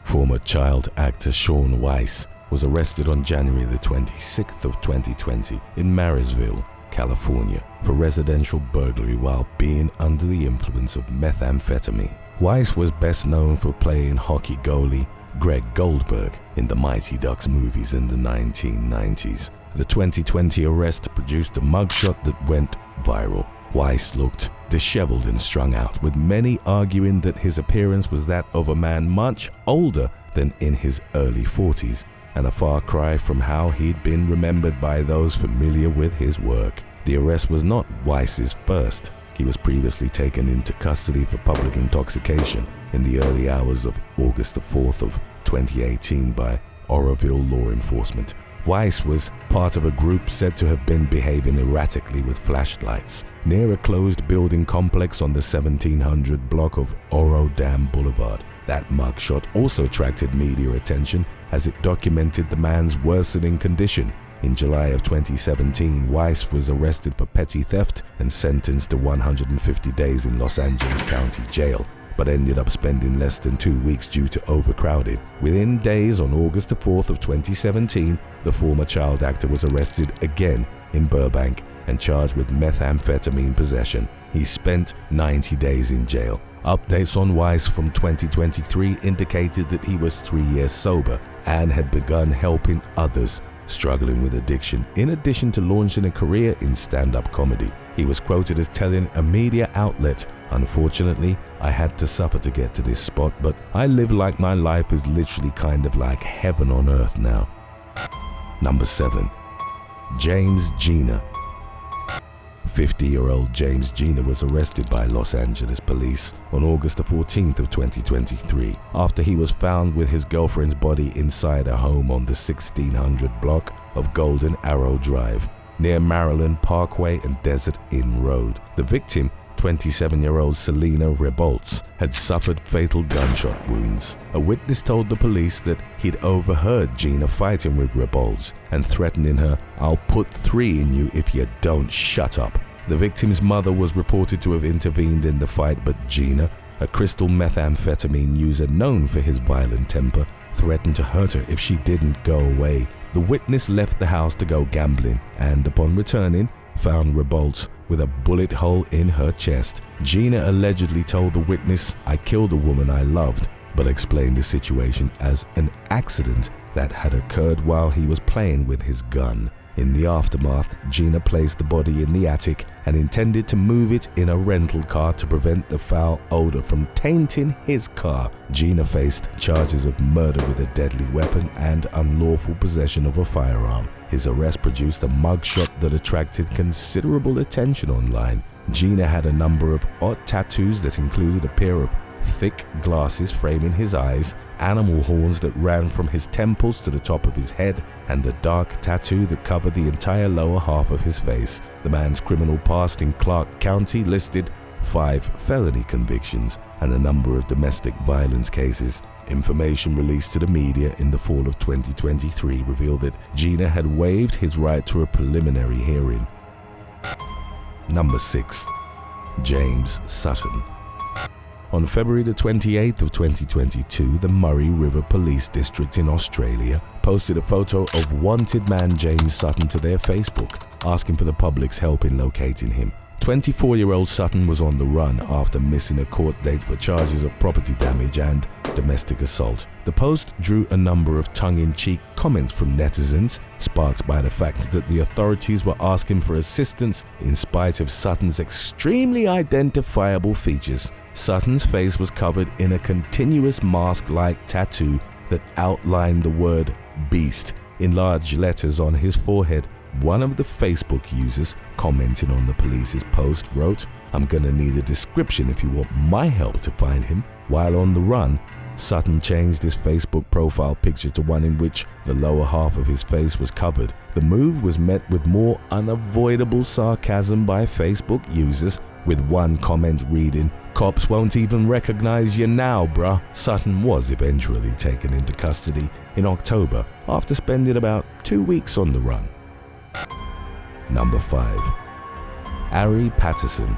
Former child actor SHA Weiss was arrested on January the 26th of 2020 in Marysville, California, for residential burglary while being under the influence of methamphetamine. Weiss was best known for playing hockey goalie Greg Goldberg in the Mighty Ducks movies in the 1990s. The 2020 arrest produced a mugshot that went viral. Weiss looked disheveled and strung out, with many arguing that his appearance was that of a man much older than in his early 40s, and a far cry from how he'd been remembered by those familiar with his work. The arrest was not Weiss's first. He was previously taken into custody for public intoxication in the early hours of August the 4th of 2018 by Oroville law enforcement. Weiss was part of a group said to have been behaving erratically with flashlights near a closed building complex on the 1700 block of Oro Dam Boulevard. That mugshot also attracted media attention as it documented the man's worsening condition. In July of 2017, Weiss was arrested for petty theft and sentenced to 150 days in Los Angeles County Jail, but ended up spending less than 2 weeks due to overcrowding. Within days, on August the 4th of 2017, the former child actor was arrested again in Burbank and charged with methamphetamine possession. He spent 90 days in jail. Updates on Weiss from 2023 indicated that he was 3 years sober and had begun helping others struggling with addiction, in addition to launching a career in stand-up comedy. He was quoted as telling a media outlet, "Unfortunately, I had to suffer to get to this spot, but I live like my life is literally kind of like heaven on earth now." Number 7. James Gina. 50-year-old James Gina was arrested by Los Angeles police on August the 14th of 2023 after he was found with his girlfriend's body inside a home on the 1600 block of Golden Arrow Drive near Maryland Parkway and Desert Inn Road. The victim, 27-year-old Selena Rebolts, had suffered fatal gunshot wounds. A witness told the police that he'd overheard Gina fighting with Rebolts and threatening her, "I'll put 3 in you if you don't shut up." The victim's mother was reported to have intervened in the fight, but Gina, a crystal methamphetamine user known for his violent temper, threatened to hurt her if she didn't go away. The witness left the house to go gambling and, upon returning, found Rebolts with a bullet hole in her chest. Gina allegedly told the witness, "I killed a woman I loved," but explained the situation as an accident that had occurred while he was playing with his gun. In the aftermath, Gina placed the body in the attic and intended to move it in a rental car to prevent the foul odor from tainting his car. Gina faced charges of murder with a deadly weapon and unlawful possession of a firearm. His arrest produced a mugshot that attracted considerable attention online. Gina had a number of odd tattoos that included a pair of thick glasses framing his eyes, animal horns that ran from his temples to the top of his head, and a dark tattoo that covered the entire lower half of his face. The man's criminal past in Clark County listed 5 felony convictions and a number of domestic violence cases. Information released to the media in the fall of 2023 revealed that Gina had waived his right to a preliminary hearing. Number 6. James Sutton. On February the 28th of 2022, the Murray River Police District in Australia posted a photo of wanted man James Sutton to their Facebook, asking for the public's help in locating him. 24-year-old Sutton was on the run after missing a court date for charges of property damage and domestic assault. The post drew a number of tongue-in-cheek comments from netizens, sparked by the fact that the authorities were asking for assistance in spite of Sutton's extremely identifiable features. Sutton's face was covered in a continuous mask-like tattoo that outlined the word "beast" in large letters on his forehead. One of the Facebook users commenting on the police's post wrote, "I'm gonna need a description if you want my help to find him." While on the run, Sutton changed his Facebook profile picture to one in which the lower half of his face was covered. The move was met with more unavoidable sarcasm by Facebook users, with one comment reading, "Cops won't even recognize you now, bruh." Sutton was eventually taken into custody in October after spending about 2 weeks on the run. Number 5. Ari Patterson.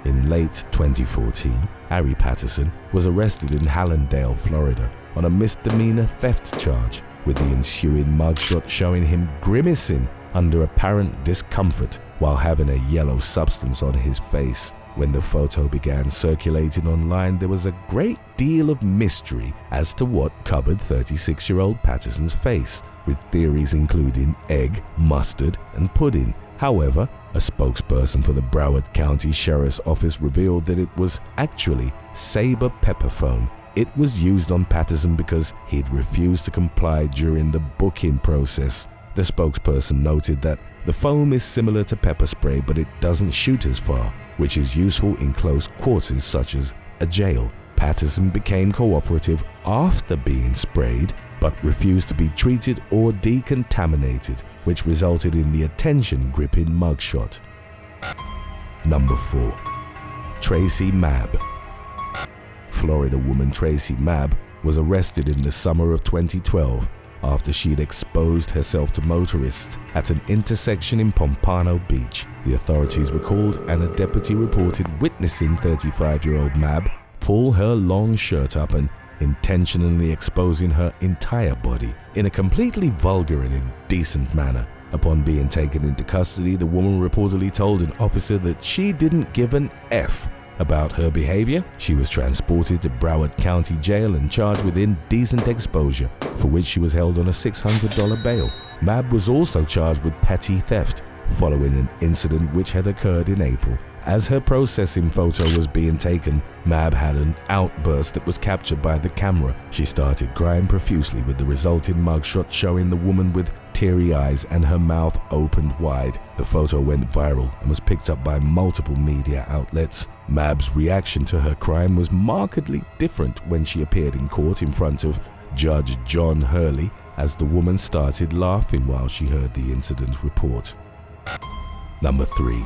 In late 2014, Ari Patterson was arrested in Hallandale, Florida, on a misdemeanor theft charge, with the ensuing mugshot showing him grimacing under apparent discomfort while having a yellow substance on his face. When the photo began circulating online, there was a great deal of mystery as to what covered 36-year-old Patterson's face, with theories including egg, mustard, and pudding. However, a spokesperson for the Broward County Sheriff's Office revealed that it was actually Sabre pepper foam. It was used on Patterson because he'd refused to comply during the booking process. The spokesperson noted that the foam is similar to pepper spray, but it doesn't shoot as far, which is useful in close quarters such as a jail. Patterson became cooperative after being sprayed, but refused to be treated or decontaminated, which resulted in the attention-gripping mugshot. Number 4. Tracy MB. Florida woman Tracy MB was arrested in the summer of 2012 after she'd exposed herself to motorists at an intersection in Pompano Beach. The authorities were called and a deputy reported witnessing 35-year-old MB pull her long shirt up and intentionally exposing her entire body in a completely vulgar and indecent manner. Upon being taken into custody, the woman reportedly told an officer that she didn't give an F about her behavior. She was transported to Broward County Jail and charged with indecent exposure, for which she was held on a $600 bail. MB was also charged with petty theft, following an incident which had occurred in April. As her processing photo was being taken, MB had an outburst that was captured by the camera. She started crying profusely, with the resulting mugshot showing the woman with teary eyes and her mouth opened wide. The photo went viral and was picked up by multiple media outlets. MB's reaction to her crime was markedly different when she appeared in court in front of Judge John Hurley, as the woman started laughing while she heard the incident report. Number 3.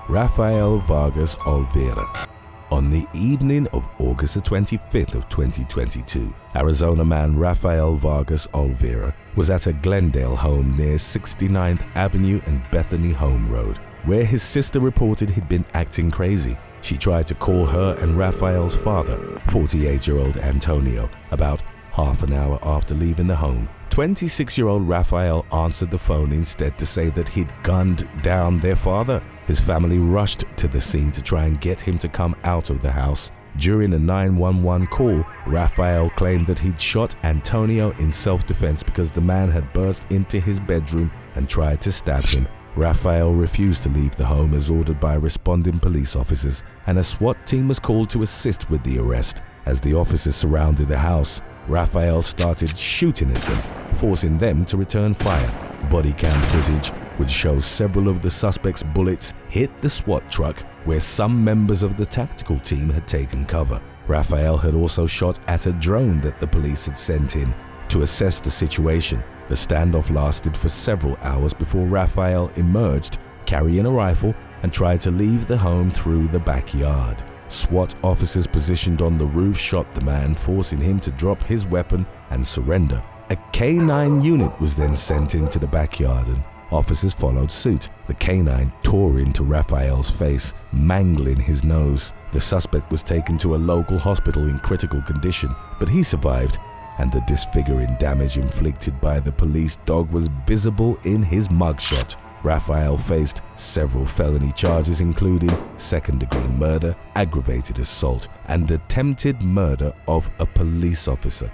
Raphael Vargas Alvera. On the evening of August 25th of 2022, Arizona man Raphael Vargas Alvera was at a Glendale home near 69th Avenue and Bethany Home Road, where his sister reported he'd been acting crazy. She tried to call her and Raphael's father, 48-year-old Antonio, about half an hour after leaving the home. 26-year-old Raphael answered the phone instead to say that he'd gunned down their father. His family rushed to the scene to try and get him to come out of the house. During a 911 call, Raphael claimed that he'd shot Antonio in self-defense because the man had burst into his bedroom and tried to stab him. Raphael refused to leave the home as ordered by responding police officers, and a SWAT team was called to assist with the arrest. As the officers surrounded the house, Raphael started shooting at them, forcing them to return fire. Body cam footage would show several of the suspects' bullets hit the SWAT truck, where some members of the tactical team had taken cover. Raphael had also shot at a drone that the police had sent in to assess the situation. The standoff lasted for several hours before Raphael emerged carrying a rifle and tried to leave the home through the backyard. SWAT officers positioned on the roof shot the man, forcing him to drop his weapon and surrender. A K-9 unit was then sent into the backyard and officers followed suit. The K-9 tore into Raphael's face, mangling his nose. The suspect was taken to a local hospital in critical condition, but he survived, and the disfiguring damage inflicted by the police dog was visible in his mugshot. Raphael faced several felony charges, including second-degree murder, aggravated assault, and attempted murder of a police officer.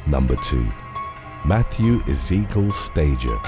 Number 2. Matthew Ezekiel Stager.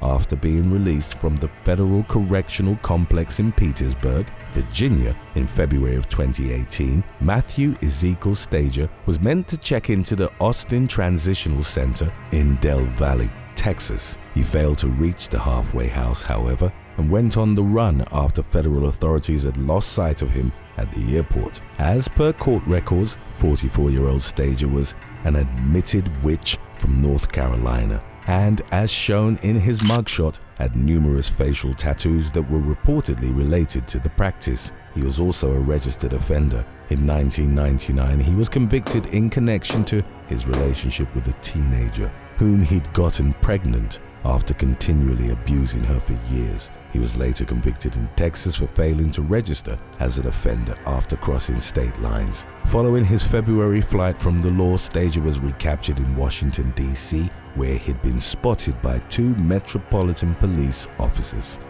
After being released from the Federal Correctional Complex in Petersburg, Virginia, in February of 2018, Matthew Ezekiel Stager was meant to check into the Austin Transitional Center in Del Valle, Texas. He failed to reach the halfway house, however, and went on the run after federal authorities had lost sight of him at the airport. As per court records, 44-year-old Stager was an admitted witch from North Carolina, and as shown in his mugshot, had numerous facial tattoos that were reportedly related to the practice. He was also a registered offender. In 1999, he was convicted in connection to his relationship with a teenager whom he'd gotten pregnant after continually abusing her for years. He was later convicted in Texas for failing to register as an offender after crossing state lines. Following his February flight from the law, Stager was recaptured in Washington, D.C., where he'd been spotted by 2 Metropolitan Police officers.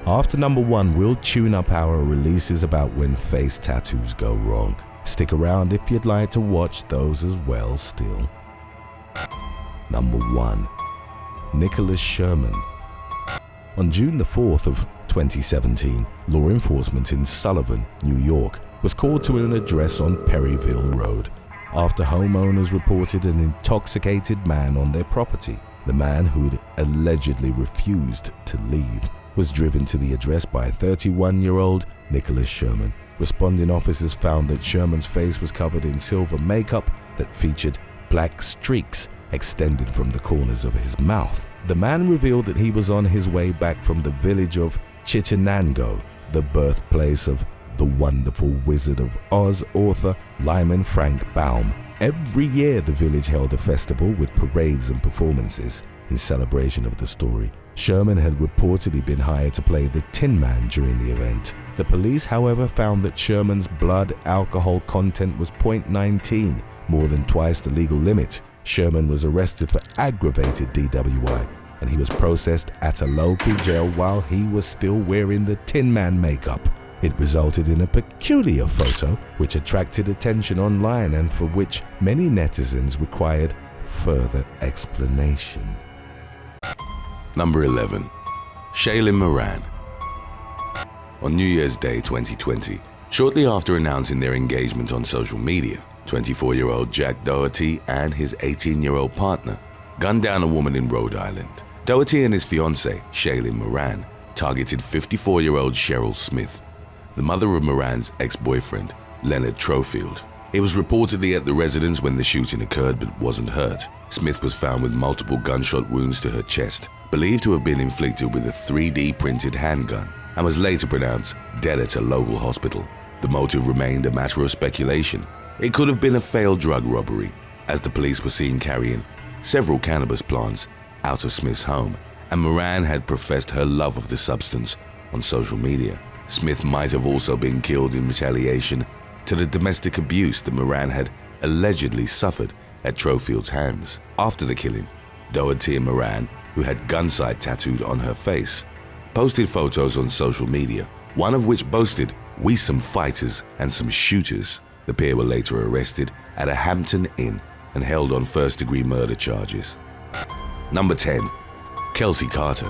After number 1, we'll tune up our releases about when face tattoos go wrong. Stick around if you'd like to watch those as well still. Number 1. Nicholas Sherman. On June the 4th of 2017, law enforcement in Sullivan, New York, was called to an address on Perryville Road after homeowners reported an intoxicated man on their property. The man, who'd allegedly refused to leave, was driven to the address by 31-year-old Nicholas Sherman. Responding officers found that Sherman's face was covered in silver makeup that featured black streaks extending from the corners of his mouth. The man revealed that he was on his way back from the village of Chittenango, the birthplace of the wonderful Wizard of Oz author Lyman Frank Baum. Every year the village held a festival with parades and performances in celebration of the story. Sherman had reportedly been hired to play the Tin Man during the event. The police, however, found that Sherman's blood alcohol content was 0.19, more than twice the legal limit. Sherman was arrested for aggravated DWI, and he was processed at a local jail while he was still wearing the Tin Man makeup. It resulted in a peculiar photo which attracted attention online and for which many netizens required further explanation. Number 11. Shayne Moran. On New Year's Day 2020, shortly after announcing their engagement on social media, 24-year-old Jack Doherty and his 18-year-old partner gunned down a woman in Rhode Island. Doherty and his fiancée, Shayne Moran, targeted 54-year-old Cheryl Smith, the mother of Moran's ex-boyfriend, Leonard Trofield. He was reportedly at the residence when the shooting occurred but wasn't hurt. Smith was found with multiple gunshot wounds to her chest, believed to have been inflicted with a 3D printed handgun, and was later pronounced dead at a local hospital. The motive remained a matter of speculation. It could have been a failed drug robbery, as the police were seen carrying several cannabis plants out of Smith's home, and Moran had professed her love of the substance on social media. Smith might have also been killed in retaliation to the domestic abuse that Moran had allegedly suffered at Trofield's hands. After the killing, Doherty and Moran, who had gun sight tattooed on her face, posted photos on social media, one of which boasted, "We some fighters and some shooters." The pair were later arrested at a Hampton Inn and held on first-degree murder charges. Number 10. Kelsey Carter.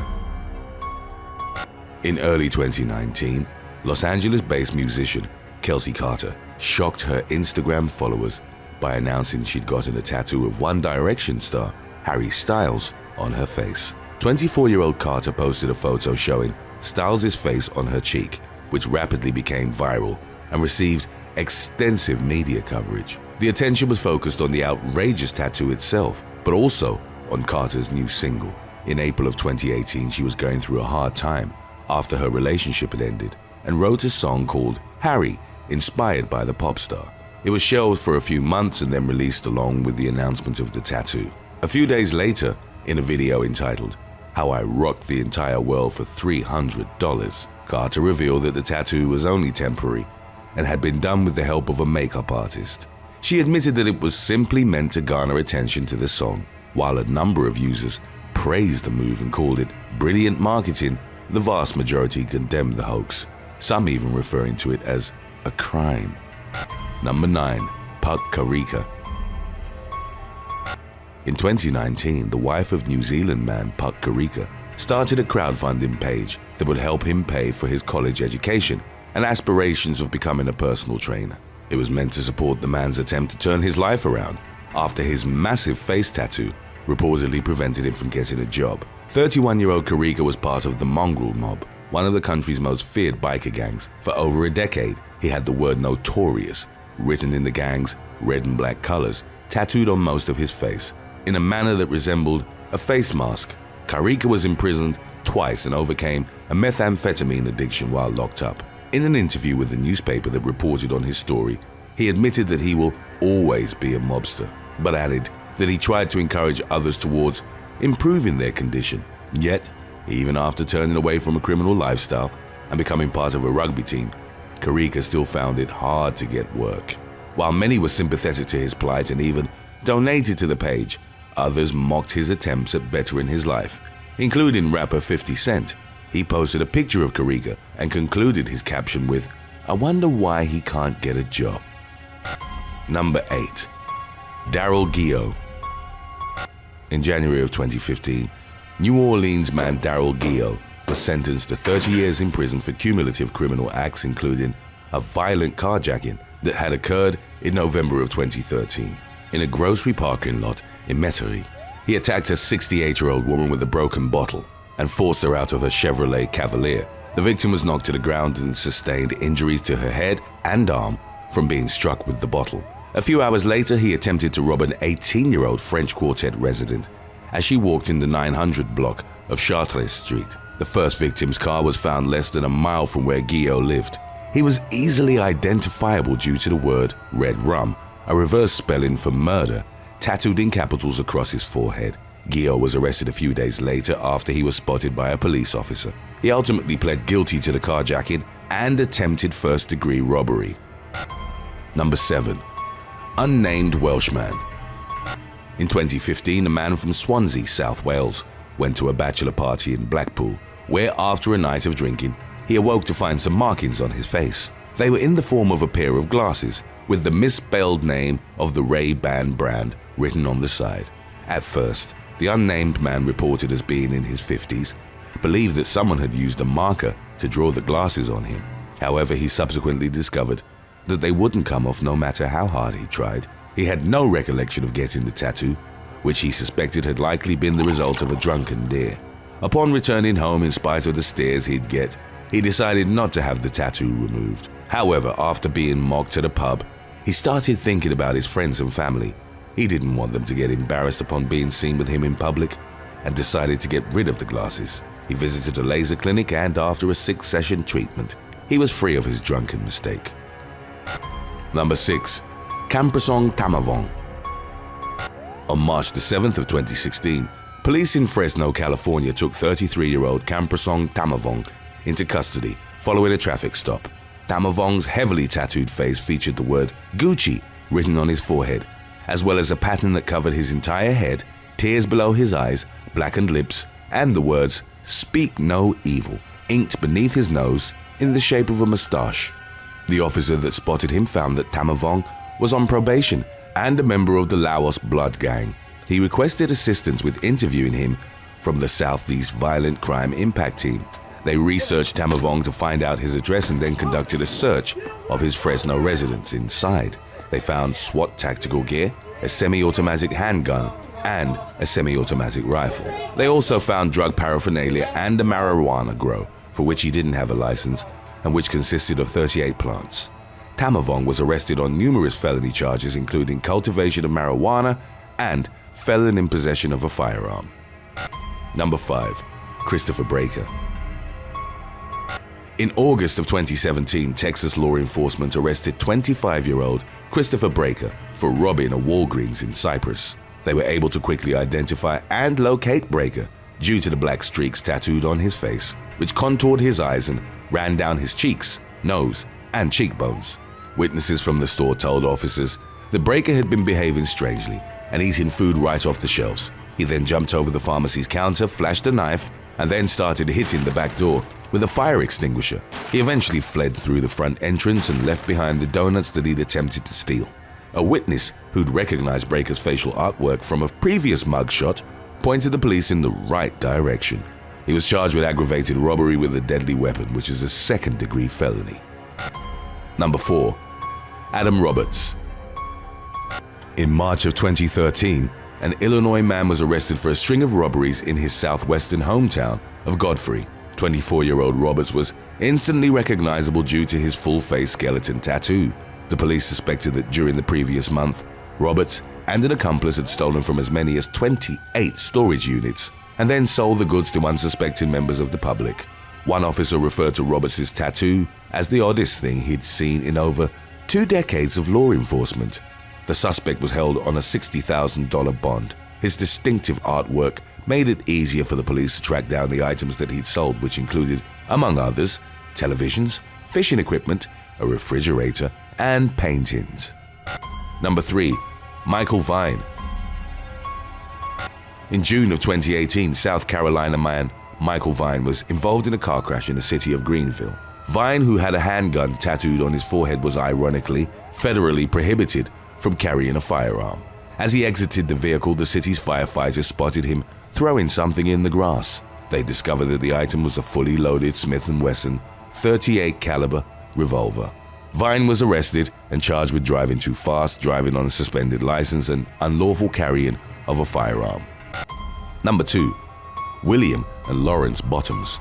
In early 2019, Los Angeles-based musician Kelsey Carter shocked her Instagram followers by announcing she'd gotten a tattoo of One Direction star Harry Styles on her face. 24-year-old Carter posted a photo showing Styles' face on her cheek, which rapidly became viral and received extensive media coverage. The attention was focused on the outrageous tattoo itself, but also on Carter's new single. In April of 2018, she was going through a hard time after her relationship had ended and wrote a song called Harry, inspired by the pop star. It was shelved for a few months and then released along with the announcement of the tattoo. A few days later, in a video entitled How I Rocked the Entire World for $300, Carter revealed that the tattoo was only temporary and had been done with the help of a makeup artist. She admitted that it was simply meant to garner attention to the song. While a number of users praised the move and called it brilliant marketing, the vast majority condemned the hoax, some even referring to it as a crime. Number 9. Puck Karika. In 2019, the wife of New Zealand man Puck Karika started a crowdfunding page that would help him pay for his college education and aspirations of becoming a personal trainer. It was meant to support the man's attempt to turn his life around after his massive face tattoo reportedly prevented him from getting a job. 31-year-old Karika was part of the Mongrel Mob, one of the country's most feared biker gangs. For over a decade, he had the word notorious written in the gang's red and black colors, tattooed on most of his face, in a manner that resembled a face mask. Karika was imprisoned twice and overcame a methamphetamine addiction while locked up. In an interview with the newspaper that reported on his story, he admitted that he will always be a mobster, but added that he tried to encourage others towards improving their condition. Yet, even after turning away from a criminal lifestyle and becoming part of a rugby team, Carrica still found it hard to get work. While many were sympathetic to his plight and even donated to the page, others mocked his attempts at bettering his life, including rapper 50 Cent. He posted a picture of Carrica and concluded his caption with, "I wonder why he can't get a job." Number 8. Daryl Goo. In January of 2015, New Orleans man Daryl Goo was sentenced to 30 years in prison for cumulative criminal acts, including a violent carjacking that had occurred in November of 2013. In a grocery parking lot in Metairie, he attacked a 68-year-old woman with a broken bottle and forced her out of her Chevrolet Cavalier. The victim was knocked to the ground and sustained injuries to her head and arm from being struck with the bottle. A few hours later, he attempted to rob an 18-year-old French Quartet resident as she walked in the 900 block of Chartres Street. The first victim's car was found less than a mile from where Goo lived. He was easily identifiable due to the word red rum, a reverse spelling for murder, tattooed in capitals across his forehead. Goo was arrested a few days later after he was spotted by a police officer. He ultimately pled guilty to the carjacking and attempted first-degree robbery. Number 7. Unnamed Welshman. In 2015, a man from Swansea, South Wales, went to a bachelor party in Blackpool, where after a night of drinking, he awoke to find some markings on his face. They were in the form of a pair of glasses, with the misspelled name of the Ray-Ban brand written on the side. At first, the unnamed man, reported as being in his 50s, believed that someone had used a marker to draw the glasses on him. However, he subsequently discovered that they wouldn't come off no matter how hard he tried. He had no recollection of getting the tattoo, which he suspected had likely been the result of a drunken dare. Upon returning home, in spite of the stares he'd get, he decided not to have the tattoo removed. However, after being mocked at a pub, he started thinking about his friends and family. He didn't want them to get embarrassed upon being seen with him in public and decided to get rid of the glasses. He visited a laser clinic and after a 6-session treatment, he was free of his drunken mistake. Number 6. Campong Tamang. On March the 7th of 2016, police in Fresno, California took 33-year-old Campong Tamang into custody following a traffic stop. Tamavong's heavily tattooed face featured the word Gucci written on his forehead, as well as a pattern that covered his entire head, tears below his eyes, blackened lips, and the words "Speak no evil" inked beneath his nose in the shape of a mustache. The officer that spotted him found that Tamang was on probation and a member of the Laos Blood Gang. He requested assistance with interviewing him from the Southeast Violent Crime Impact Team. They researched Tamang to find out his address and then conducted a search of his Fresno residence. Inside, they found SWAT tactical gear, a semi-automatic handgun, and a semi-automatic rifle. They also found drug paraphernalia and a marijuana grow, for which he didn't have a license, and which consisted of 38 plants. Tamang was arrested on numerous felony charges, including cultivation of marijuana and felon in possession of a firearm. Number 5. Christopher Breaker. In August of 2017, Texas law enforcement arrested 25-year-old Christopher Breaker for robbing a Walgreens in Cyprus. They were able to quickly identify and locate Breaker due to the black streaks tattooed on his face, which contoured his eyes and ran down his cheeks, nose, and cheekbones. Witnesses from the store told officers that Breaker had been behaving strangely and eating food right off the shelves. He then jumped over the pharmacy's counter, flashed a knife, and then started hitting the back door with a fire extinguisher. He eventually fled through the front entrance and left behind the donuts that he'd attempted to steal. A witness who'd recognized Breaker's facial artwork from a previous mugshot pointed the police in the right direction. He was charged with aggravated robbery with a deadly weapon, which is a second-degree felony. Number 4. Adam Roberts. In March of 2013, an Illinois man was arrested for a string of robberies in his southwestern hometown of Godfrey. 24-year-old Roberts was instantly recognizable due to his full-face skeleton tattoo. The police suspected that during the previous month, Roberts and an accomplice had stolen from as many as 28 storage units and then sold the goods to unsuspecting members of the public. One officer referred to Roberts' tattoo as the oddest thing he'd seen in over 2 decades of law enforcement. The suspect was held on a $60,000 bond. His distinctive artwork made it easier for the police to track down the items that he'd sold, which included, among others, televisions, fishing equipment, a refrigerator, and paintings. Number 3. Michael Vine. In June of 2018, South Carolina man Michael Vine was involved in a car crash in the city of Greenville. Vine, who had a handgun tattooed on his forehead, was ironically federally prohibited from carrying a firearm. As he exited the vehicle, the city's firefighters spotted him throwing something in the grass. They discovered that the item was a fully loaded Smith & Wesson .38 caliber revolver. Vine was arrested and charged with driving too fast, driving on a suspended license, and unlawful carrying of a firearm. Number 2. William and Lawrence Bottoms.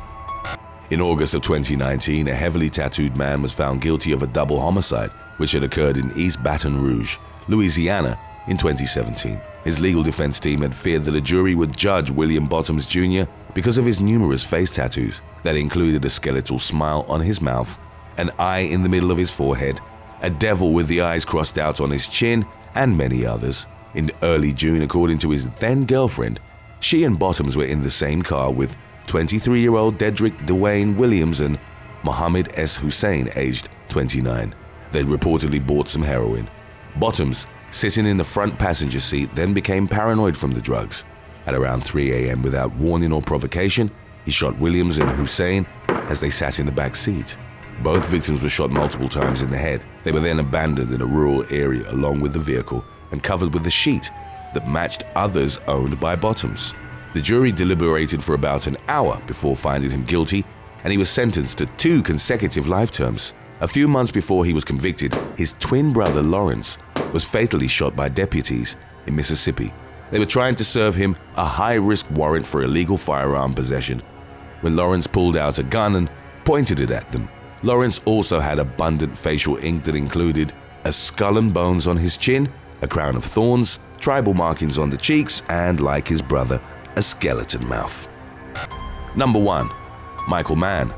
In August of 2019, a heavily tattooed man was found guilty of a double homicide, which had occurred in East Baton Rouge, Louisiana, in 2017. His legal defense team had feared that a jury would judge William Bottoms Jr. because of his numerous face tattoos that included a skeletal smile on his mouth, an eye in the middle of his forehead, a devil with the eyes crossed out on his chin, and many others. In early June, according to his then-girlfriend, she and Bottoms were in the same car with 23-year-old Dedrick Dwayne Williams and Mohammed S. Hussein, aged 29. They'd reportedly bought some heroin. Bottoms, sitting in the front passenger seat, then became paranoid from the drugs. At around 3 a.m., without warning or provocation, he shot Williams and Hussein as they sat in the back seat. Both victims were shot multiple times in the head. They were then abandoned in a rural area along with the vehicle and covered with a sheet that matched others owned by Bottoms. The jury deliberated for about an hour before finding him guilty, and he was sentenced to 2 consecutive life terms. A few months before he was convicted, his twin brother Lawrence was fatally shot by deputies in Mississippi. They were trying to serve him a high-risk warrant for illegal firearm possession when Lawrence pulled out a gun and pointed it at them. Lawrence also had abundant facial ink that included a skull and bones on his chin, a crown of thorns, tribal markings on the cheeks, and, like his brother, a skeleton mouth. Number 1. Michael Mann.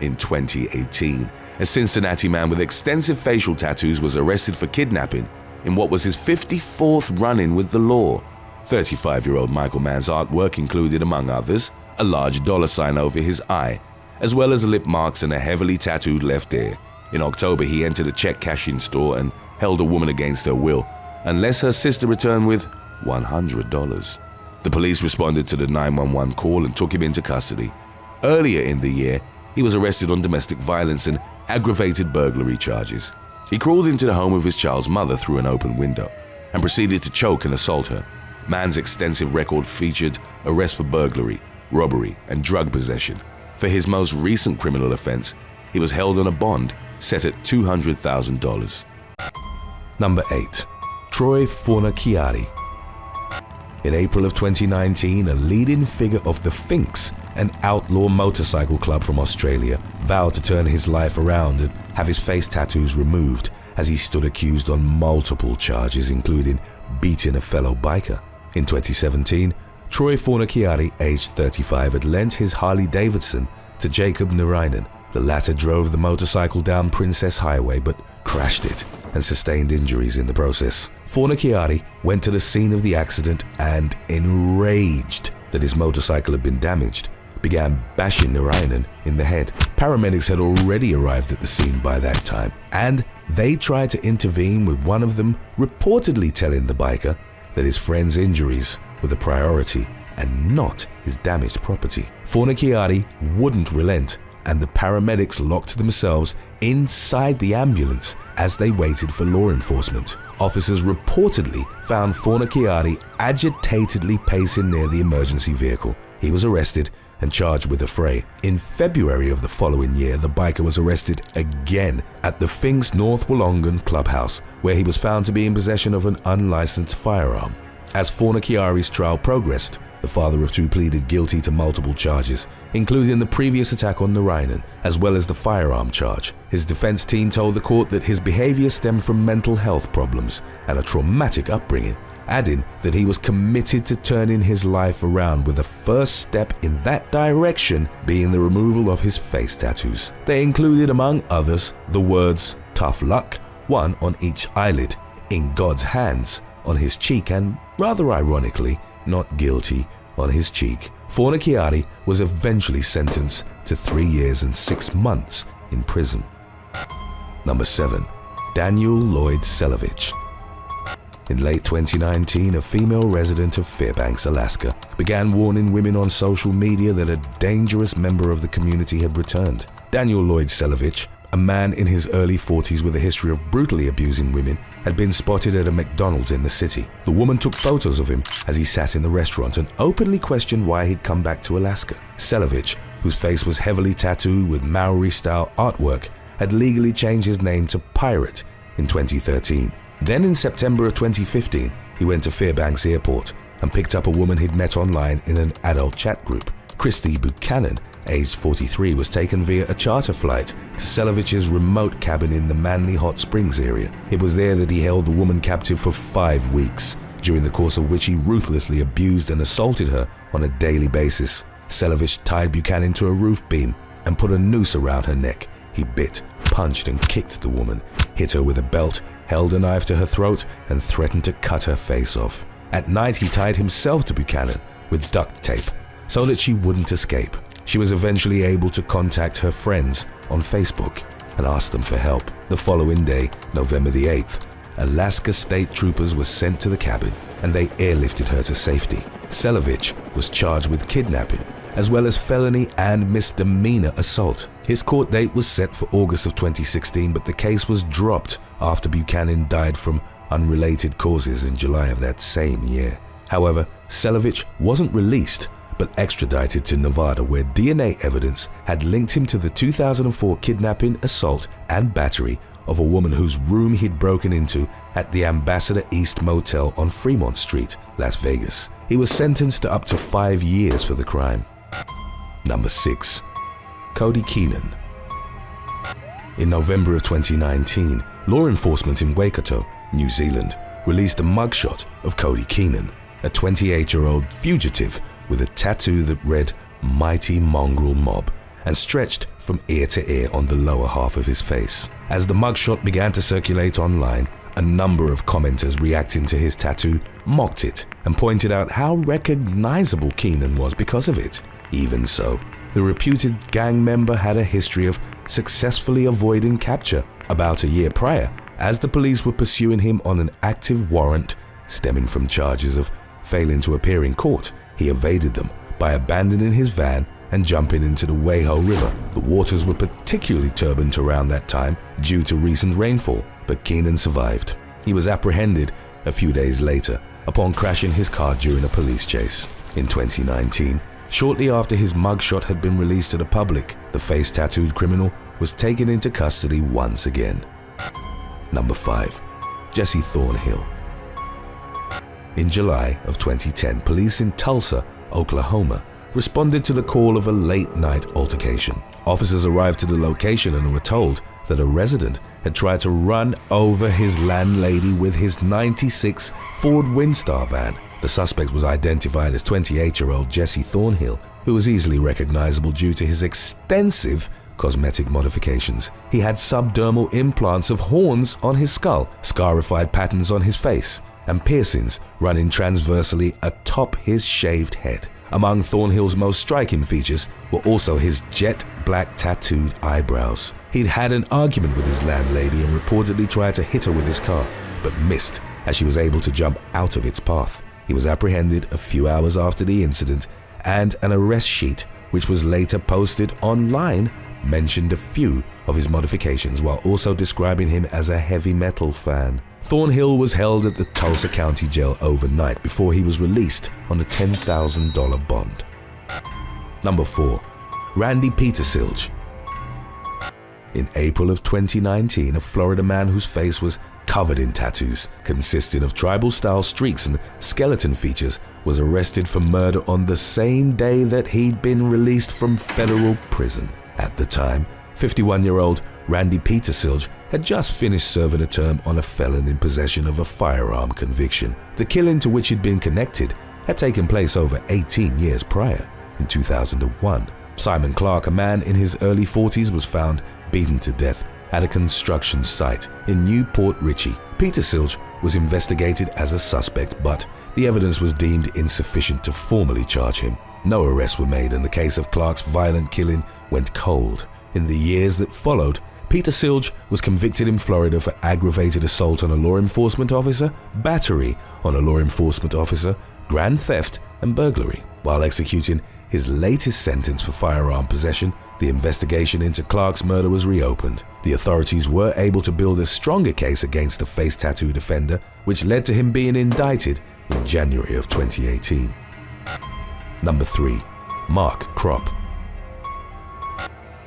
In 2018, a Cincinnati man with extensive facial tattoos was arrested for kidnapping in what was his 54th run-in with the law. 35-year-old Michael Mann's artwork included, among others, a large $sign over his eye, as well as lip marks and a heavily tattooed left ear. In October, he entered a check cashing store and held a woman against her will, unless her sister returned with $100. The police responded to the 911 call and took him into custody. Earlier in the year, he was arrested on domestic violence and aggravated burglary charges. He crawled into the home of his child's mother through an open window and proceeded to choke and assault her. Mann's extensive record featured arrests for burglary, robbery, and drug possession. For his most recent criminal offense, he was held on a bond set at $200,000. Number 8. Troy Fornaciari. In April of 2019, a leading figure of the Finks, an outlaw motorcycle club from Australia, vowed to turn his life around and have his face tattoos removed as he stood accused on multiple charges, including beating a fellow biker. In 2017, Troy Fornaciari, aged 35, had lent his Harley-Davidson to Jacob Narainen. The latter drove the motorcycle down Princess Highway but crashed it and sustained injuries in the process. Fornaciari went to the scene of the accident and, enraged that his motorcycle had been damaged, began bashing Narainen in the head. Paramedics had already arrived at the scene by that time, and they tried to intervene, with one of them reportedly telling the biker that his friend's injuries were the priority and not his damaged property. Fornaciari wouldn't relent, and the paramedics locked themselves inside the ambulance as they waited for law enforcement. Officers reportedly found Fornaciari agitatedly pacing near the emergency vehicle. He was arrested and charged with affray. In February of the following year, the biker was arrested again at the Finks North Wollongon clubhouse, where he was found to be in possession of an unlicensed firearm. As Fornaciari's trial progressed, the father of 2 pleaded guilty to multiple charges, including the previous attack on Narainen, as well as the firearm charge. His defense team told the court that his behavior stemmed from mental health problems and a traumatic upbringing, adding that he was committed to turning his life around, with the first step in that direction being the removal of his face tattoos. They included, among others, the words "tough luck" one on each eyelid, in God's hands on his cheek, and, rather ironically, not guilty on his cheek. Forari was eventually sentenced to 3 years and 6 months in prison. Number 7. Daniel Lloyd Covich. In late 2019, a female resident of Fairbanks, Alaska, began warning women on social media that a dangerous member of the community had returned. Daniel Lloyd Covich, a man in his early 40s with a history of brutally abusing women, had been spotted at a McDonald's in the city. The woman took photos of him as he sat in the restaurant and openly questioned why he'd come back to Alaska. Covich, whose face was heavily tattooed with Maori-style artwork, had legally changed his name to Pirate in 2013. Then in September of 2015, he went to Fairbanks Airport and picked up a woman he'd met online in an adult chat group. Christy Buchanan, aged 43, was taken via a charter flight to Celovich's remote cabin in the Manly Hot Springs area. It was there that he held the woman captive for 5 weeks, during the course of which he ruthlessly abused and assaulted her on a daily basis. Celovich tied Buchanan to a roof beam and put a noose around her neck. He bit, punched and kicked the woman, hit her with a belt, held a knife to her throat and threatened to cut her face off. At night, he tied himself to Buchanan with duct tape so that she wouldn't escape. She was eventually able to contact her friends on Facebook and ask them for help. The following day, November the 8th, Alaska State Troopers were sent to the cabin and they airlifted her to safety. Covich was charged with kidnapping, as well as felony and misdemeanor assault. His court date was set for August of 2016, but the case was dropped after Buchanan died from unrelated causes in July of that same year. However, Covich wasn't released, but extradited to Nevada, where DNA evidence had linked him to the 2004 kidnapping, assault, and battery of a woman whose room he'd broken into at the Ambassador East Motel on Fremont Street, Las Vegas. He was sentenced to up to 5 years for the crime. Number 6. Cody Keenan. In November of 2019, law enforcement in Waikato, New Zealand, released a mugshot of Cody Keenan, a 28-year-old fugitive with a tattoo that read "Mighty Mongrel Mob" and stretched from ear to ear on the lower half of his face. As the mugshot began to circulate online, a number of commenters reacting to his tattoo mocked it and pointed out how recognizable Keenan was because of it. Even so, the reputed gang member had a history of successfully avoiding capture about a year prior, as the police were pursuing him on an active warrant stemming from charges of failing to appear in court. He evaded them by abandoning his van and jumping into the Waiho River. The waters were particularly turbulent around that time due to recent rainfall, but Keenan survived. He was apprehended a few days later upon crashing his car during a police chase. In 2019, shortly after his mugshot had been released to the public, the face-tattooed criminal was taken into custody once again. Number 5. Jesse Thornhill. In July of 2010, police in Tulsa, Oklahoma, responded to the call of a late-night altercation. Officers arrived to the location and were told that a resident had tried to run over his landlady with his '96 Ford Windstar van. The suspect was identified as 28-year-old Jesse Thornhill, who was easily recognizable due to his extensive cosmetic modifications. He had subdermal implants of horns on his skull, scarified patterns on his face, and piercings running transversely atop his shaved head. Among Thornhill's most striking features were also his jet black tattooed eyebrows. He'd had an argument with his landlady and reportedly tried to hit her with his car, but missed as she was able to jump out of its path. He was apprehended a few hours after the incident, and an arrest sheet, which was later posted online, mentioned a few of his modifications while also describing him as a heavy metal fan. Thornhill was held at the Tulsa County Jail overnight before he was released on a $10,000 bond. Number 4. Randy Peter Sil. In April of 2019, a Florida man whose face was covered in tattoos consisting of tribal-style streaks and skeleton features was arrested for murder on the same day that he'd been released from federal prison. At the time, 51-year-old Randy Peter Sil had just finished serving a term on a felon in possession of a firearm conviction. The killing to which he'd been connected had taken place over 18 years prior, in 2001. Simon Clark, a man in his early 40s, was found beaten to death at a construction site in Newport Richey. Peter Sil was investigated as a suspect, but the evidence was deemed insufficient to formally charge him. No arrests were made, and the case of Clark's violent killing went cold. In the years that followed, Peter Sil was convicted in Florida for aggravated assault on a law enforcement officer, battery on a law enforcement officer, grand theft, and burglary. While executing his latest sentence for firearm possession, the investigation into Clark's murder was reopened. The authorities were able to build a stronger case against the face tattooed offender, which led to him being indicted in January of 2018. Number 3. Mark Kropp.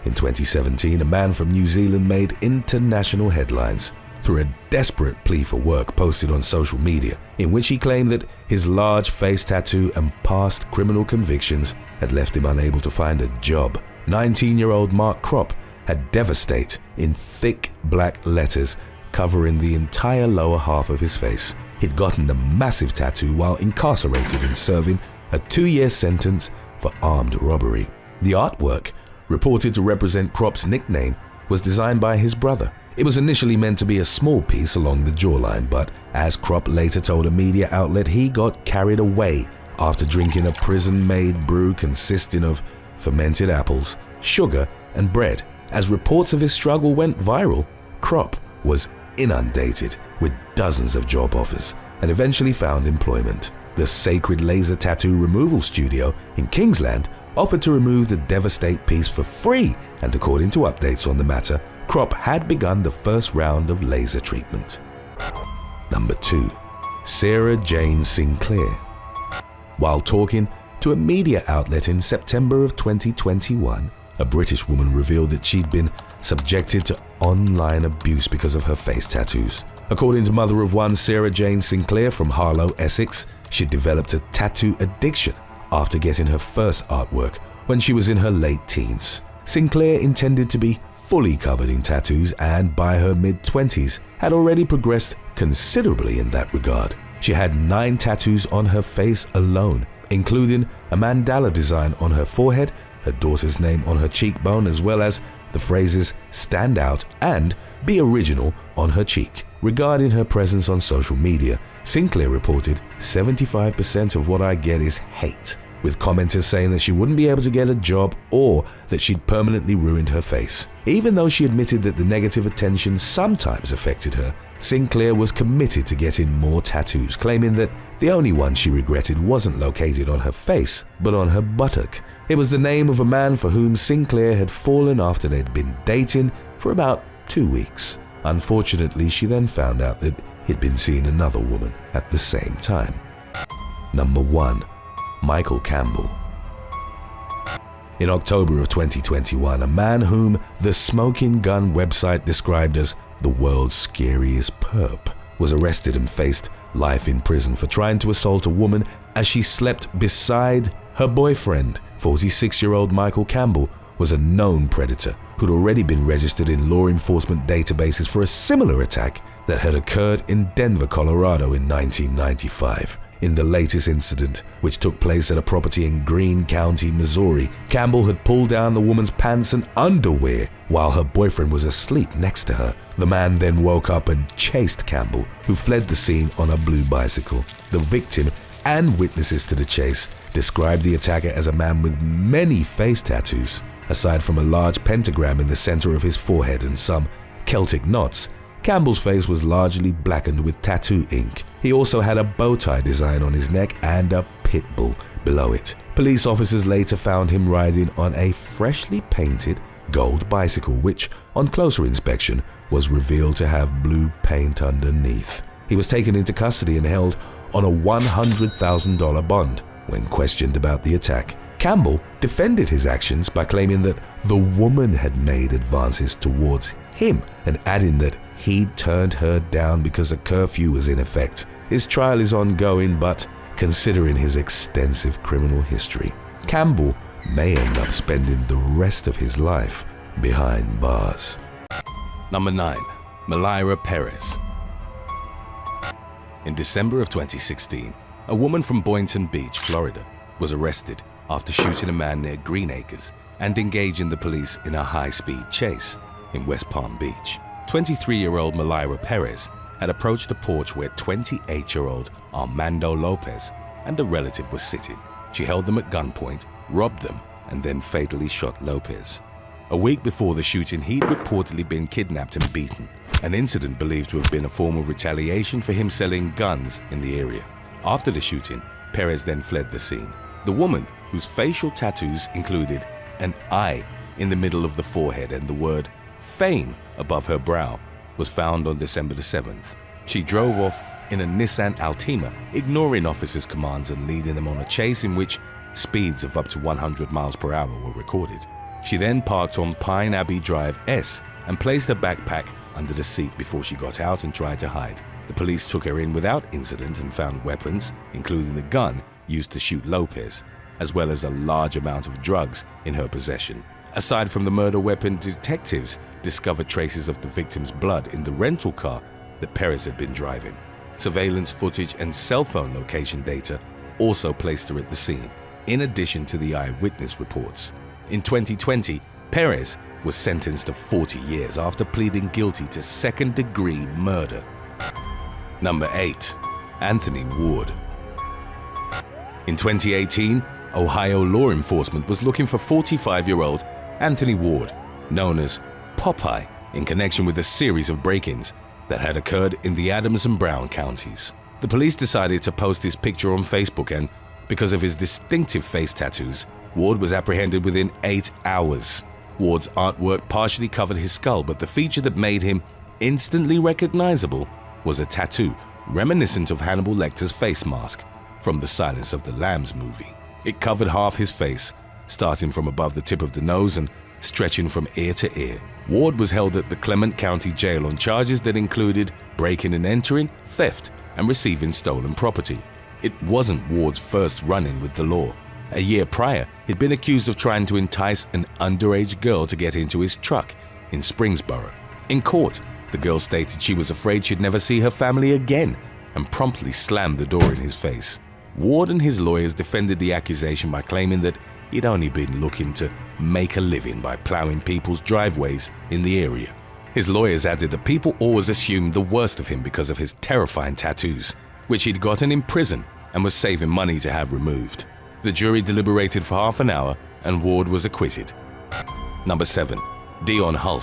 In 2017, a man from New Zealand made international headlines through a desperate plea for work posted on social media, in which he claimed that his large face tattoo and past criminal convictions had left him unable to find a job. 19-year-old Mark Kropp had "Devastate" in thick black letters covering the entire lower half of his face. He'd gotten the massive tattoo while incarcerated and serving a 2-year sentence for armed robbery. The artwork, reported to represent Kropp's nickname, was designed by his brother. It was initially meant to be a small piece along the jawline, but as Kropp later told a media outlet, he got carried away after drinking a prison-made brew consisting of fermented apples, sugar, and bread. As reports of his struggle went viral, Kropp was inundated with dozens of job offers and eventually found employment. The Sacred Laser Tattoo Removal Studio in Kingsland offered to remove the Devastate piece for free, and according to updates on the matter, Kropp had begun the first round of laser treatment. Number 2. Sarah Jane Sinclair. While talking to a media outlet in September of 2021, a British woman revealed that she'd been subjected to online abuse because of her face tattoos. According to mother of one Sarah Jane Sinclair from Harlow, Essex, she'd developed a tattoo addiction after getting her first artwork when she was in her late teens. Sinclair intended to be fully covered in tattoos and by her mid-20s had already progressed considerably in that regard. She had 9 tattoos on her face alone, including a mandala design on her forehead, her daughter's name on her cheekbone, as well as the phrases "stand out" and "be original" on her cheek. Regarding her presence on social media, Sinclair reported, "75% of what I get is hate," with commenters saying that she wouldn't be able to get a job or that she'd permanently ruined her face. Even though she admitted that the negative attention sometimes affected her, Sinclair was committed to getting more tattoos, claiming that the only one she regretted wasn't located on her face, but on her buttock. It was the name of a man for whom Sinclair had fallen after they'd been dating for about 2 weeks. Unfortunately, she then found out that he'd been seeing another woman at the same time. Number 1. Michael Campbell. In October of 2021, a man whom the Smoking Gun website described as the world's scariest perp was arrested and faced life in prison for trying to assault a woman as she slept beside her boyfriend. 46-year-old Michael Campbell was a known predator who'd already been registered in law enforcement databases for a similar attack that had occurred in Denver, Colorado in 1995. In the latest incident, which took place at a property in Greene County, Missouri, Campbell had pulled down the woman's pants and underwear while her boyfriend was asleep next to her. The man then woke up and chased Campbell, who fled the scene on a blue bicycle. The victim and witnesses to the chase described the attacker as a man with many face tattoos. Aside from a large pentagram in the center of his forehead and some Celtic knots, Campbell's face was largely blackened with tattoo ink. He also had a bow tie design on his neck and a pit bull below it. Police officers later found him riding on a freshly painted gold bicycle, which, on closer inspection, was revealed to have blue paint underneath. He was taken into custody and held on a $100,000 bond. When questioned about the attack, Campbell defended his actions by claiming that the woman had made advances towards him and adding that he'd turned her down because a curfew was in effect. His trial is ongoing, but considering his extensive criminal history, Campbell may end up spending the rest of his life behind bars. Number 9. Malra Perez. In December of 2016, a woman from Boynton Beach, Florida, was arrested after shooting a man near Green Acres and engaging the police in a high-speed chase. in West Palm Beach. 23-year-old Malra Perez had approached the porch where 28-year-old Armando Lopez and a relative were sitting. She held them at gunpoint, robbed them, and then fatally shot Lopez. A week before the shooting, he'd reportedly been kidnapped and beaten, an incident believed to have been a form of retaliation for him selling guns in the area. After the shooting, Perez then fled the scene. The woman, whose facial tattoos included an eye in the middle of the forehead and the word "fame" above her brow, was found on December the 7th. She drove off in a Nissan Altima, ignoring officers' commands and leading them on a chase in which speeds of up to 100 miles per hour were recorded. She then parked on Pine Abbey Drive S and placed her backpack under the seat before she got out and tried to hide. The police took her in without incident and found weapons, including the gun used to shoot Lopez, as well as a large amount of drugs in her possession. Aside from the murder weapon, detectives discovered traces of the victim's blood in the rental car that Perez had been driving. Surveillance footage and cell phone location data also placed her at the scene, in addition to the eyewitness reports. In 2020, Perez was sentenced to 40 years after pleading guilty to second-degree murder. Number 8. Anthony Ward. In 2018, Ohio law enforcement was looking for 45-year-old Anthony Ward, known as Popeye, in connection with a series of break-ins that had occurred in the Adams and Brown counties. The police decided to post his picture on Facebook, and because of his distinctive face tattoos, Ward was apprehended within 8 hours. Ward's artwork partially covered his skull, but the feature that made him instantly recognizable was a tattoo reminiscent of Hannibal Lecter's face mask from the Silence of the Lambs movie. It covered half his face, starting from above the tip of the nose and stretching from ear to ear. Ward was held at the Clement County Jail on charges that included breaking and entering, theft, and receiving stolen property. It wasn't Ward's first run-in with the law. A year prior, he'd been accused of trying to entice an underage girl to get into his truck in Springsboro. In court, the girl stated she was afraid she'd never see her family again and promptly slammed the door in his face. Ward and his lawyers defended the accusation by claiming that he'd only been looking to make a living by plowing people's driveways in the area. His lawyers added that people always assumed the worst of him because of his terrifying tattoos, which he'd gotten in prison and was saving money to have removed. The jury deliberated for half an hour and Ward was acquitted. Number 7. Dion Hul.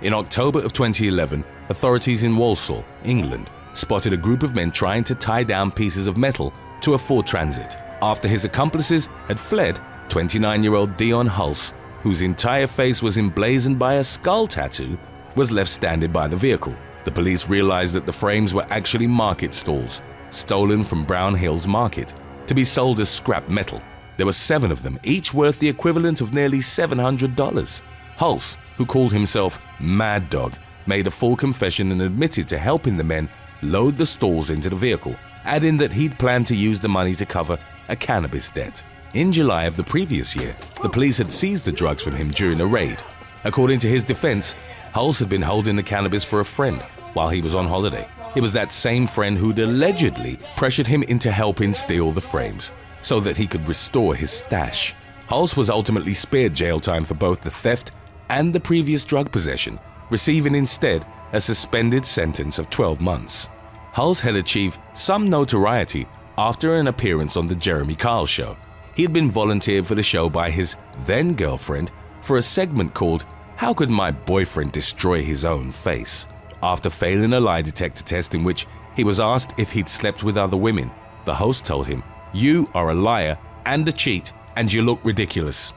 In October of 2011, authorities in Walsall, England, spotted a group of men trying to tie down pieces of metal to a Ford Transit. After his accomplices had fled, 29-year-old Dion Hul, whose entire face was emblazoned by a skull tattoo, was left standing by the vehicle. The police realized that the frames were actually market stalls, stolen from Brown Hills Market, to be sold as scrap metal. There were 7 of them, each worth the equivalent of nearly $700. Hul, who called himself Mad Dog, made a full confession and admitted to helping the men load the stalls into the vehicle, adding that he'd planned to use the money to cover a cannabis debt. In July of the previous year, the police had seized the drugs from him during a raid. According to his defense, Hul had been holding the cannabis for a friend while he was on holiday. It was that same friend who'd allegedly pressured him into helping steal the frames so that he could restore his stash. Hul was ultimately spared jail time for both the theft and the previous drug possession, receiving instead a suspended sentence of 12 months. Hul had achieved some notoriety after an appearance on The Jeremy Kyle Show. He had been volunteered for the show by his then-girlfriend for a segment called "How Could My Boyfriend Destroy His Own Face?" After failing a lie detector test in which he was asked if he'd slept with other women, the host told him, "You are a liar and a cheat, and you look ridiculous."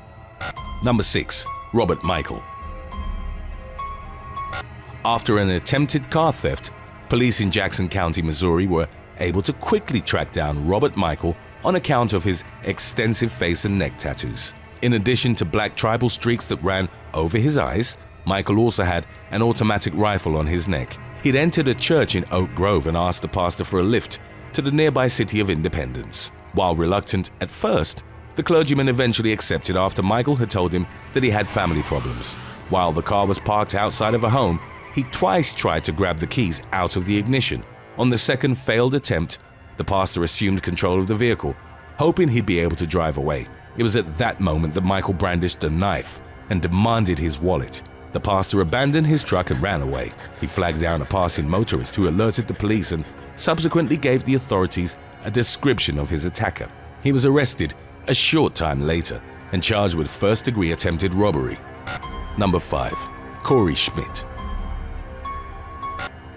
Number 6. Robert Michael. After an attempted car theft, police in Jackson County, Missouri were able to quickly track down Robert Michael on account of his extensive face and neck tattoos. In addition to black tribal streaks that ran over his eyes, Michael also had an automatic rifle on his neck. He'd entered a church in Oak Grove and asked the pastor for a lift to the nearby city of Independence. While reluctant at first, the clergyman eventually accepted after Michael had told him that he had family problems. While the car was parked outside of a home, he twice tried to grab the keys out of the ignition. On the second failed attempt, the pastor assumed control of the vehicle, hoping he'd be able to drive away. It was at that moment that Michael brandished a knife and demanded his wallet. The pastor abandoned his truck and ran away. He flagged down a passing motorist who alerted the police and subsequently gave the authorities a description of his attacker. He was arrested a short time later and charged with first-degree attempted robbery. Number 5. Cory Schmidt.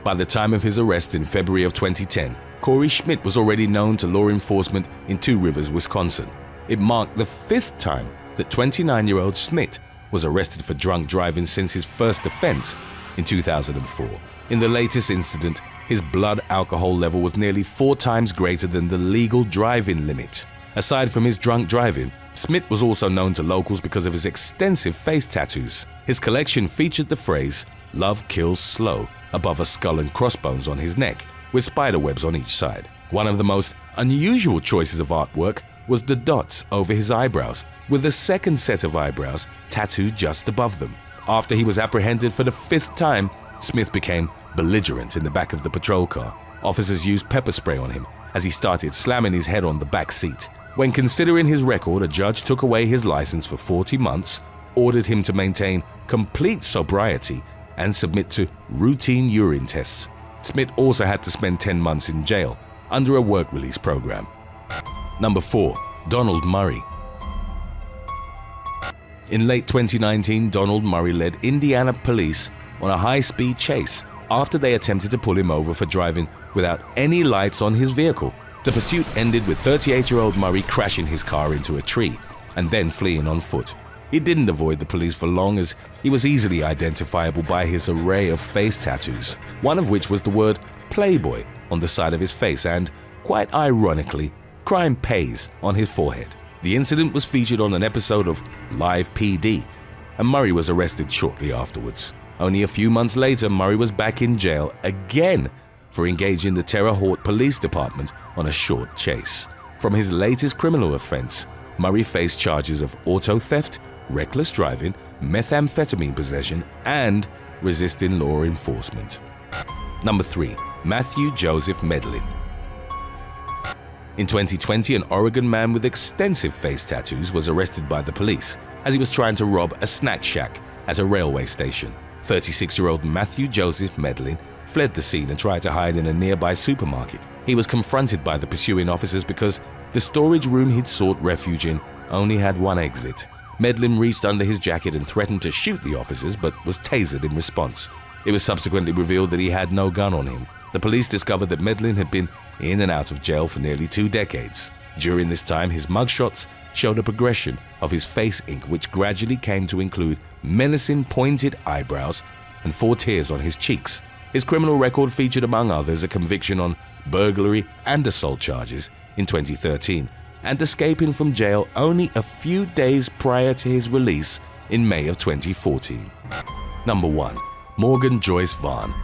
By the time of his arrest in February of 2010, Cory Schmidt was already known to law enforcement in Two Rivers, Wisconsin. It marked the 5th time that 29-year-old Schmidt was arrested for drunk driving since his first offense in 2004. In the latest incident, his blood alcohol level was nearly 4 times greater than the legal driving limit. Aside from his drunk driving, Schmidt was also known to locals because of his extensive face tattoos. His collection featured the phrase, "Love kills slow," above a skull and crossbones on his neck, with spider webs on each side. One of the most unusual choices of artwork was the dots over his eyebrows, with a second set of eyebrows tattooed just above them. After he was apprehended for the 5th time, Smith became belligerent in the back of the patrol car. Officers used pepper spray on him as he started slamming his head on the back seat. When considering his record, a judge took away his license for 40 months, ordered him to maintain complete sobriety, and submit to routine urine tests. Smith also had to spend 10 months in jail under a work release program. Number 4. Donald Murray. In late 2019, Donald Murray led Indiana police on a high-speed chase after they attempted to pull him over for driving without any lights on his vehicle. The pursuit ended with 38-year-old Murray crashing his car into a tree and then fleeing on foot. He didn't avoid the police for long, as he was easily identifiable by his array of face tattoos, one of which was the word Playboy on the side of his face and, quite ironically, Crime Pays on his forehead. The incident was featured on an episode of Live PD, and Murray was arrested shortly afterwards. Only a few months later, Murray was back in jail again for engaging the Terre Haute Police Department on a short chase. From his latest criminal offense, Murray faced charges of auto theft, reckless driving, methamphetamine possession, and resisting law enforcement. Number 3. Matthew Joseph Medlin. In 2020, an Oregon man with extensive face tattoos was arrested by the police as he was trying to rob a snack shack at a railway station. 36-year-old Matthew Joseph Medlin fled the scene and tried to hide in a nearby supermarket. He was confronted by the pursuing officers because the storage room he'd sought refuge in only had one exit. Medlin reached under his jacket and threatened to shoot the officers, but was tasered in response. It was subsequently revealed that he had no gun on him. The police discovered that Medlin had been in and out of jail for nearly 2 decades. During this time, his mugshots showed a progression of his face ink, which gradually came to include menacing pointed eyebrows and 4 tears on his cheeks. His criminal record featured, among others, a conviction on burglary and assault charges in 2013, and escaping from jail only a few days prior to his release in May of 2014. Number 1. Morgan Joyce Vaughn.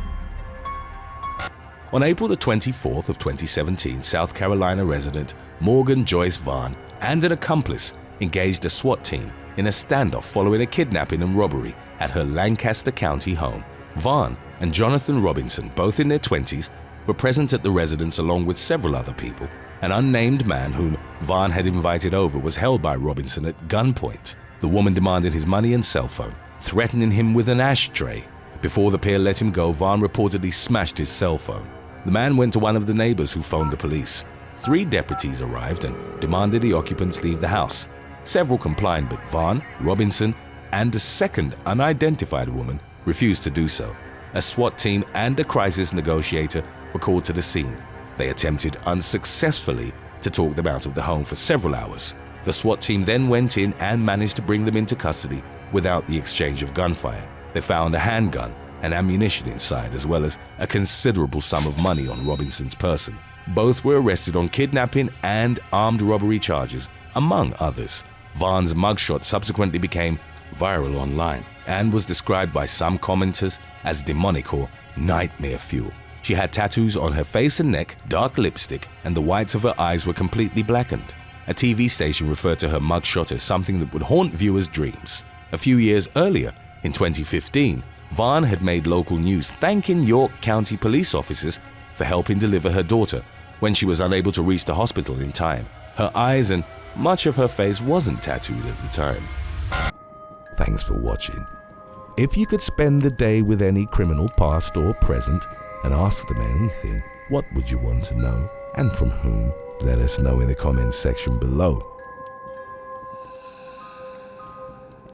On April the 24th of 2017, South Carolina resident Morgan Joyce Vaughn and an accomplice engaged a SWAT team in a standoff following a kidnapping and robbery at her Lancaster County home. Vaughn and Jonathan Robinson, both in their 20s, were present at the residence along with several other people. An unnamed man whom Vaughn had invited over was held by Robinson at gunpoint. The woman demanded his money and cell phone, threatening him with an ashtray. Before the pair let him go, Vaughn reportedly smashed his cell phone. The man went to one of the neighbors who phoned the police. 3 deputies arrived and demanded the occupants leave the house. Several complied, but Vaughn, Robinson, and a second unidentified woman refused to do so. A SWAT team and a crisis negotiator were called to the scene. They attempted unsuccessfully to talk them out of the home for several hours. The SWAT team then went in and managed to bring them into custody without the exchange of gunfire. They found a handgun and ammunition inside, as well as a considerable sum of money on Robinson's person. Both were arrested on kidnapping and armed robbery charges, among others. Vaughn's mugshot subsequently became viral online and was described by some commenters as demonic or nightmare fuel. She had tattoos on her face and neck, dark lipstick, and the whites of her eyes were completely blackened. A TV station referred to her mugshot as something that would haunt viewers' dreams. A few years earlier, in 2015, Vaughn had made local news thanking York County police officers for helping deliver her daughter when she was unable to reach the hospital in time. Her eyes and much of her face wasn't tattooed at the time. Thanks for watching. If you could spend the day with any criminal past or present and ask them anything, what would you want to know and from whom? Let us know in the comments section below.